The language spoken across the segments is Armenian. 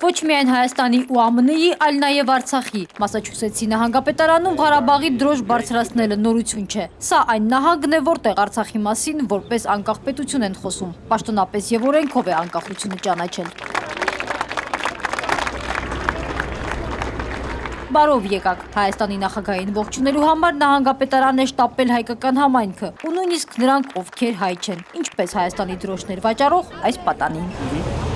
Ոչ միայն Հայաստանի ու ԱՄՆ-ի, այլ նաև Արցախի Մասաչուսեթսի նահանգապետարանում Ղարաբաղի դրոշ բարձրացնելը նորություն չէ։ Սա այն նահանգն է, որտեղ Արցախի մասին որպես անկախ պետություն են խոսում, պաշտոնապես եւ օրենքով է անկախությունը ճանաչել։ Բարով եկաք, Հայաստանի նախագահին ողջունելու համար նահանգապետարան է շտապել հայկական համայնքը ու նույնիսկ նրանք, ովքեր հայ չեն, ինչպես Հայաստանի դրոշներ վաճառող այս պատանին։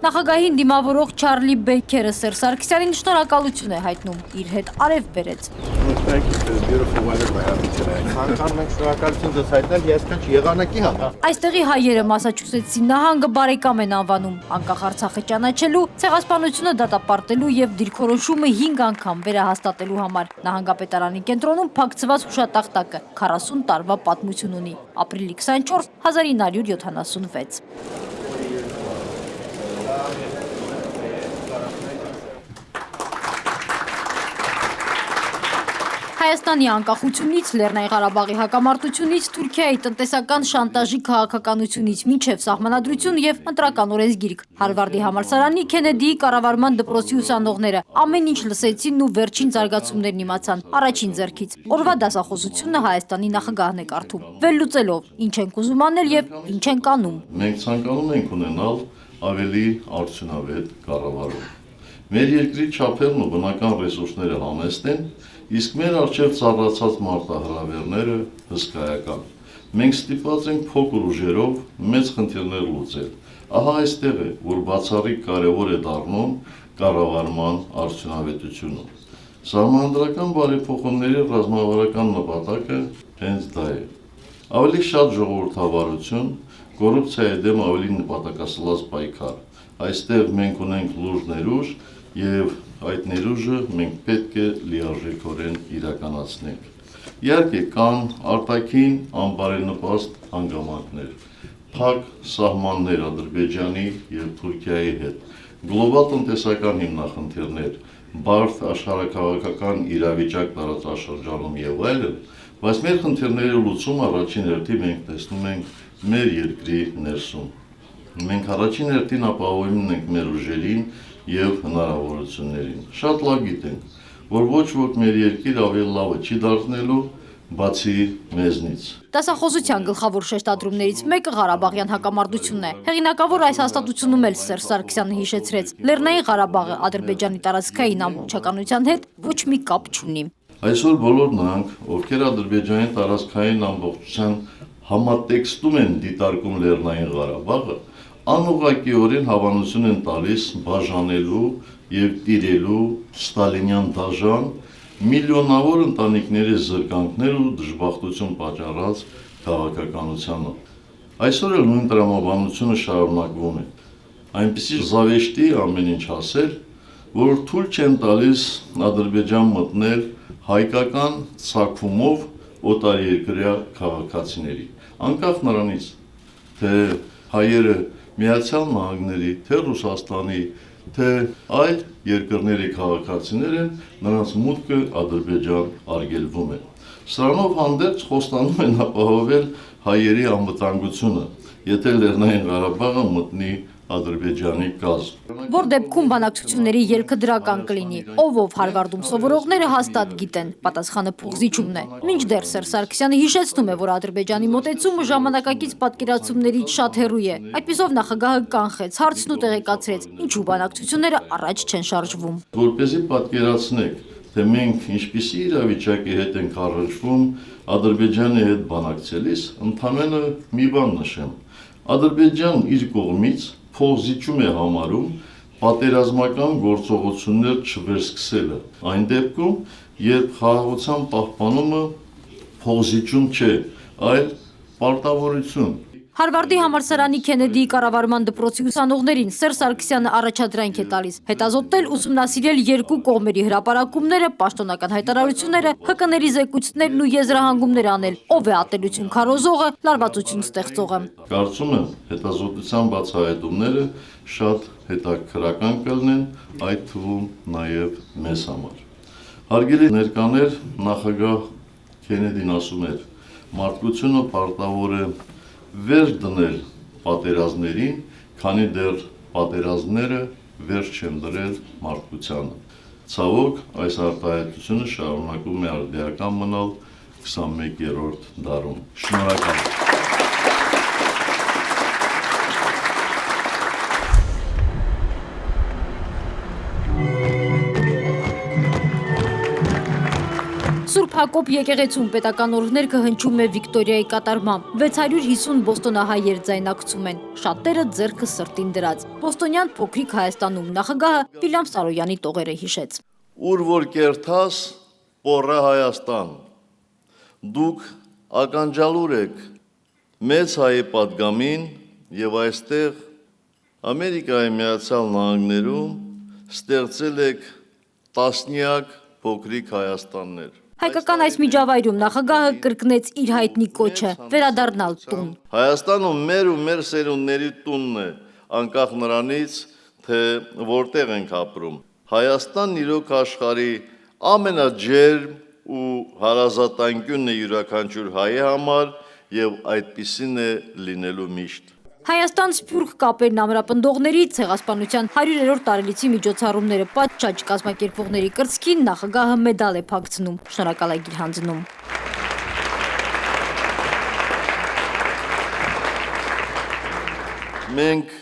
Նախագահին դիմավորող Չարլի Բեյքերը Սերժ Սարգսյանին շնորհակալություն է հայտնում, իր հետ արև բերեց։ Այստեղի հայերը Մասաչուսեթսի նահանգը բարեկամ են անվանում, անկախ Արցախը ճանաչելու, ցեղասպանությունը դատապարտելու եւ դիրքորոշումը 5 անգամ վերահաստատելու համար։ Նահանգապետարանի կենտրոնում փակցված հուշատախտակը 40 տարվա պատմություն ունի, ապրիլի 24 1976։ Հայաստանի անկախությունից, Լեռնային Ղարաբաղի հակամարտությունից, Թուրքիայի տնտեսական շանտաժի քաղաքականությունից մինչև սահմանադրություն եւ ընտրական օրենսգիրք։ Հարվարդի համալսարանի Քենեդիի կառավարման դպրոցի ուսանողները ամեն ինչ լսեցին ու վերջին զարգացումներն իմացան առաջին ձեռքից։ Օրվա դասախոսությունը Հայաստանի նախագահն է կարդում, վերլուծելով ինչ ենք ուզում անել եւ ինչ ենք անում։ Մենք ցանկանում ենք ունենալ ավելի արդյունավետ կառավարում։ Մեր երկրի չափերն ու բնական ռեսուրսները համեստ են, իսկ մեր առջև ծառացած մարտահրավերները հսկայական։ Մենք ստիպված ենք փոքր ուժերով մեծ խնդիրներ լուծել։ Ահա այստեղ է, որ բացառիկ կարևոր է դառնում կառավարման արդյունավետությունը։ Սահմանադրական բարեփոխումների ռազմավարական նպատակը հենց դա է։ Ավելի շատ ժողովրդավարություն, կոռուպցիայի դեմ ավելի նպատակասլաց պայքար։ Այստեղ մենք ունենք լուրջ ներուժ եւ այդ ներուժը մենք պետք է լիարժեքորեն իրականացնենք։ Իհարկե կան արտաքին անբարենպաստ հանգամանքներ, փակ սահմաններ Ադրբեջանի եւ Թուրքիայի հետ, գլոբալ տնտեսական հիմնախնդիրներ, բարդ աշխարհաքաղաքական իրավիճակ տարածաշրջանում եւ այլն, բայց մեր խնդիրների լուծումը առաջին հերթին մենք տեսնում ենք մեր երկրի ներսում։ Մենք առաջին հերթին ապահովում ենք մեր ուժերին եւ հնարավորություններին։ Շատ լավ գիտենք, որ ոչ ոք մեր երկիր ավելի լավը չի դարձնելու, բացի մեզնից։ Դասախոսության գլխավոր շեշտադրումներից մեկը Ղարաբաղյան հակամարտությունն է։ Հեղինակավոր այս հաստատությունում էլ Սերժ Սարգսյանը հիշեցրեց, Լեռնային Ղարաբաղը Ադրբեջանի տարածքային ամբողջականության հետ ոչ մի կապ չունի։ Այսօր բոլոր նրանք, ովքեր Ադրբեջանի տարածքային ամբողջության համատեքստում են դիտարկում Լեռնային Ղարաբաղը, անուղղակիորեն հավանություն են տալիս բաժանելու եւ տիրելու ստալինյան դաժան միլիոնավոր ընտանիքների զրկանքներ ու դժբախտություն պատճառած քաղաքականությանը։ Այսօր էլ նույն տրամաբանությունը շարունակվում է։ Այնպիսի զավեշտի ամեն ինչ ասել, որ թույլ չեն տալիս Ադրբեջան մտնել հայկական ցակումով օտարերկրյա քաղաքացիների։ Անկախ նրանից, թե հայերը Միացյալ Նահանգների, թե Ռուսաստանի, թե այլ երկրների քաղաքացիներ են, նրանց մուտքը Ադրբեջան արգելվում է։ Սրանով հանդերձ խոստանում են ապահովել հայերի անվտանգությունը, եթե Լեռնային Ղարաբաղը մտնի Ադրբեջանի կազմ։ Որ դեպքում բանակցությունների ելքը դրական կլինի, ով Հարվարդում սովորողները հաստատ գիտեն, պատասխանը փոխզիջումն է։ Մինչդեռ Սերժ Սարգսյանը հիշեցնում է, որ Ադրբեջանի մոտեցումը ժամանակակից պատկերացումներից շատ հեռու է։ Այդպիսով նախագահը կանխեց հարցն ու տեղեկացրեց, ինչու բանակցությունները առաջ չեն շարժվում։ Որպեսզի պատկերացնեք, թե մենք ինչպիսի իրավիճակի հետ ենք առնչվում Ադրբեջանի հետ բանակցելիս, ընդամենը մի բան նշեմ։ Ադրբեջան իր կողմից փոխզիջում է համարում պատերազմական գործողություններ չվերսկսելը։ Այն դեպքում, երբ խաղաղության պահպանումը փոխզիջում չէ, այլ պարտավորություն։ Հարվարդի համալսարանի Քենեդիի կառավարման դպրոցի ուսանողներին Սերժ Սարգսյանը առաջադրանք է տալիս հետազոտել, ուսումնասիրել երկու կողմերի հրապարակումները, պաշտոնական հայտարարությունները, ՀԿ-ների զեկույցներն ու եզրահանգումներ անել, ով է ատելություն քարոզողը, լարվածություն ստեղծողը։ Կարծում եմ, հետազոտության բացահայտումները շատ հետաքրքրական կլինեն, այդ թվում նաև մեզ համար։ Հարգելի ներկաներ, նախագահ Քենեդին ասում էր, Մարդկությունը պարտավոր է վեր դնել պատերազմներին, քանի դեռ պատերազմները վերջ չեն դրել մարդկությանը։ Ցավոք, այս արտահայտությունը շարունակում է արդիական մնալ 21-րդ դարում։ Շնորհակալ եմ։ Սուրբ Հակոբ եկեղեցում պետական օրհներգը հնչում է Վիկտորիայի կատարմամբ։ 650 բոստոնահայեր ձայնակցում են, շատերը ձեռքը սրտին դրած։ Բոստոնյան փոքրիկ Հայաստանում նախագահը Վիլյամ Սարոյանի տողերը հիշեց։ Ուր որ կերթաս, պոռա Հայաստան, դուք ականջալուր եք մեծ հայի պատգամին եւ այստեղ Ամերիկայի Միացյալ Նահանգներում ստեղծել եք տասնյակ փոքրիկ Հայաստաններ։ Հայկական այս միջավայրում նախագահը կրկնեց իր հայտնի կոչը՝ վերադառնալ տուն։ Հայաստանում մեր ու մեր սերունդների տունն է, անկախ նրանից, թե որտեղ ենք ապրում։ Հայաստանն իրոք աշխարհի ամենաջերմ ու հարազատանկյունն է յուրաքանչյուր հայի համար եւ այդպիսին է լինելու միշտ։ Հայաստան-Սփյուռք կապերն ամրապնդողների ցեղասպանության 100-րդ տարելիցի միջոցառումները պատշաճ կազմակերպողների կրծքին նախագահը մեդալ է փակցնում, շնորհակալագիր հանձնում։ Մենք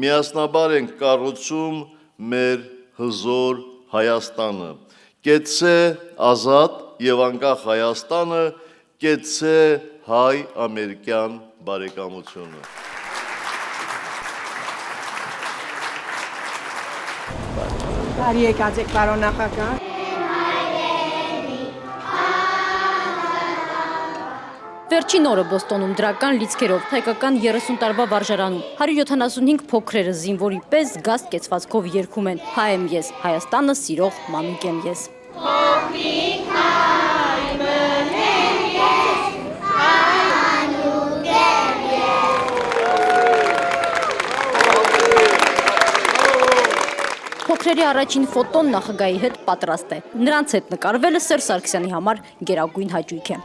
միասնաբար ենք կառուցում մեր հզոր Հայաստանը։ Կեցցե ազատ եւ անկախ Հայաստանը, կեցցե հայ-ամերիկյան բարեկամությունը։ Բարի եկած եք, պարոն նախագահ։ Վերջին օրը Բոստոնում դրական լիցքերով հայկական 30 տարվա վարժարանում 175 փոքրերը զինվորի պես զգաստ կեցվածքով երգում են «Հայ եմ ես, Հայաստանը սիրող մանուկ եմ ես»։ Փոքրիկ հայ մհեր ես, մանուկ եմ ես։ Փոքրերի առաջին ֆոտոն նախագահի հետ պատրաստ է։ Նրանց հետ նկարվելը Սերժ Սարգսյանի համար գերագույն հաճույք է։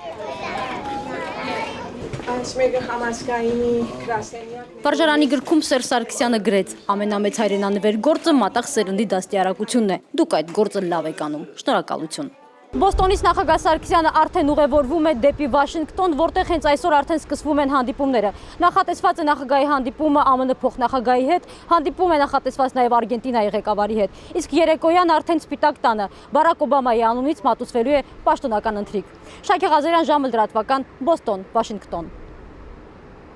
Վարժարանի գրքում Սերժ Սարգսյանը գրեց. ամենամեծ հայրենանվեր գործը մատաղ սերնդի դաստիարակությունն է։ Դուք այդ գործը լավ եք անում։ Շնորհակալություն։ Բոստոնից նախագահ Սարգսյանը արդեն ուղևորվում է դեպի Վաշինգտոն, որտեղ հենց այսօր արդեն սկսվում են հանդիպումները։ Նախատեսված է նախագահի հանդիպումը ԱՄՆ փոխնախագահի հետ, հանդիպում է նախատեսված նաև Արգենտինայի ղեկավարի հետ։ Իսկ երեկոյան արդեն Սպիտակ տանը Բարակ Օբամայի անունից մատուցվելու է պաշտոնական ընթրիք։ Շակե Ղազարյան, ժամը լրատվական, Բոստոն, Վաշինգտոն։